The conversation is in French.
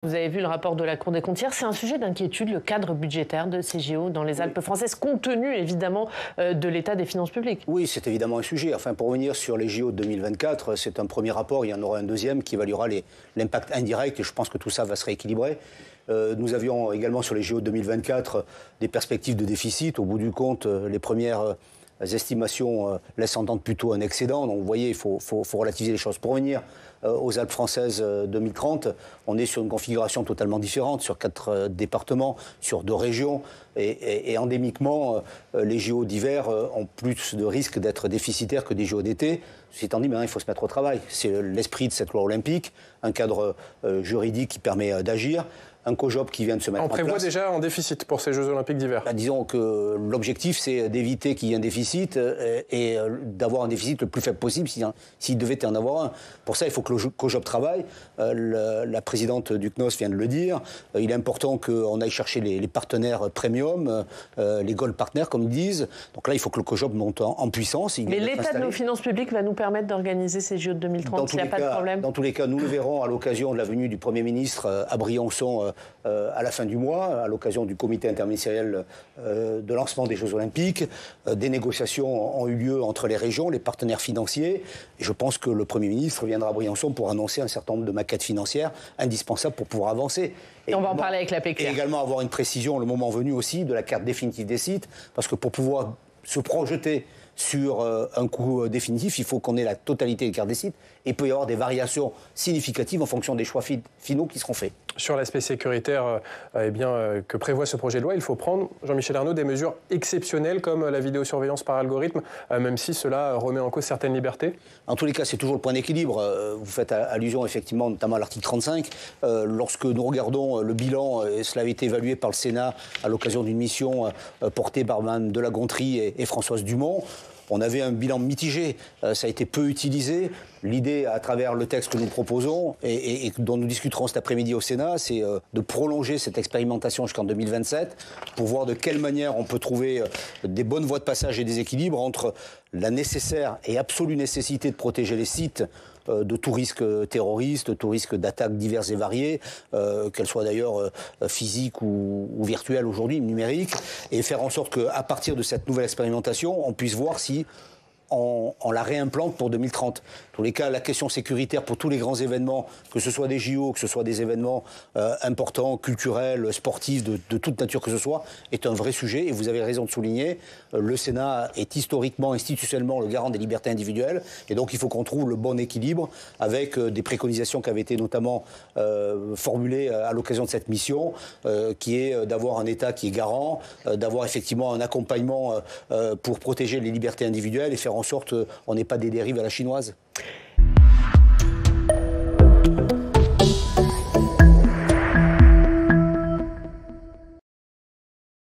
Vous avez vu le rapport de la Cour des comptes hier, c'est un sujet d'inquiétude, le cadre budgétaire de ces JO dans les Alpes françaises, compte tenu évidemment de l'état des finances publiques. Oui, c'est évidemment un sujet. Enfin, pour revenir sur les JO de 2024, c'est un premier rapport, il y en aura un deuxième qui évaluera l'impact indirect et je pense que tout ça va se rééquilibrer. Nous avions également sur les JO de 2024 des perspectives de déficit. Au bout du compte, les premières estimations laissent entendre plutôt un excédent. Donc vous voyez, il faut relativiser les choses. Pour revenir aux Alpes françaises 2030, on est sur une configuration totalement différente, sur 4 départements, sur 2 régions. Et endémiquement, les JO d'hiver ont plus de risques d'être déficitaires que des JO d'été. Ceci étant dit, maintenant, il faut se mettre au travail. C'est l'esprit de cette loi olympique, un cadre juridique qui permet d'agir. Un COJOP qui vient de se mettre en place. On prévoit déjà un déficit pour ces Jeux Olympiques d'hiver. Disons que l'objectif, c'est d'éviter qu'il y ait un déficit et d'avoir un déficit le plus faible possible s'il devait y en avoir un. Pour ça, il faut que le COJOP travaille. La présidente du CNOS vient de le dire. Il est important qu'on aille chercher les partenaires premium, les gold partners, comme ils disent. Donc là, il faut que le COJOP monte en puissance. Mais l'état de nos finances publiques va nous permettre d'organiser ces Jeux de 2030, il n'y a pas de problème. Dans tous les cas, nous le verrons à l'occasion de la venue du Premier ministre à Briançon à la fin du mois, à l'occasion du comité interministériel de lancement des Jeux Olympiques. Des négociations ont eu lieu entre les régions, les partenaires financiers. Et je pense que le Premier ministre viendra à Briançon pour annoncer un certain nombre de maquettes financières indispensables pour pouvoir avancer. Et on va en parler avec la PCA. Et également avoir une précision, le moment venu aussi, de la carte définitive des sites. Parce que pour pouvoir se projeter sur un coût définitif, il faut qu'on ait la totalité des cartes des sites. Et il peut y avoir des variations significatives en fonction des choix finaux qui seront faits. Sur l'aspect sécuritaire que prévoit ce projet de loi, il faut prendre, Jean-Michel Arnaud, des mesures exceptionnelles comme la vidéosurveillance par algorithme, même si cela remet en cause certaines libertés. En tous les cas, c'est toujours le point d'équilibre. Vous faites allusion effectivement notamment à l'article 35. Lorsque nous regardons le bilan, et cela avait été évalué par le Sénat à l'occasion d'une mission portée par Mme de la Gontrie et Françoise Dumont, on avait un bilan mitigé, ça a été peu utilisé. L'idée, à travers le texte que nous proposons et dont nous discuterons cet après-midi au Sénat, c'est de prolonger cette expérimentation jusqu'en 2027 pour voir de quelle manière on peut trouver des bonnes voies de passage et des équilibres entre la nécessaire et absolue nécessité de protéger les sites de tout risque terroriste, tout risque d'attaques diverses et variées, qu'elles soient d'ailleurs physiques ou virtuelles aujourd'hui, numériques, et faire en sorte qu'à partir de cette nouvelle expérimentation, on puisse voir si on la réimplante pour 2030. En tous les cas, la question sécuritaire pour tous les grands événements, que ce soit des JO, que ce soit des événements importants, culturels, sportifs, de toute nature que ce soit, est un vrai sujet. Et vous avez raison de souligner, le Sénat est historiquement, institutionnellement le garant des libertés individuelles. Et donc, il faut qu'on trouve le bon équilibre avec des préconisations qui avaient été notamment formulées à l'occasion de cette mission, qui est d'avoir un État qui est garant, d'avoir effectivement un accompagnement pour protéger les libertés individuelles et faire en sorte qu'on n'ait pas des dérives à la chinoise.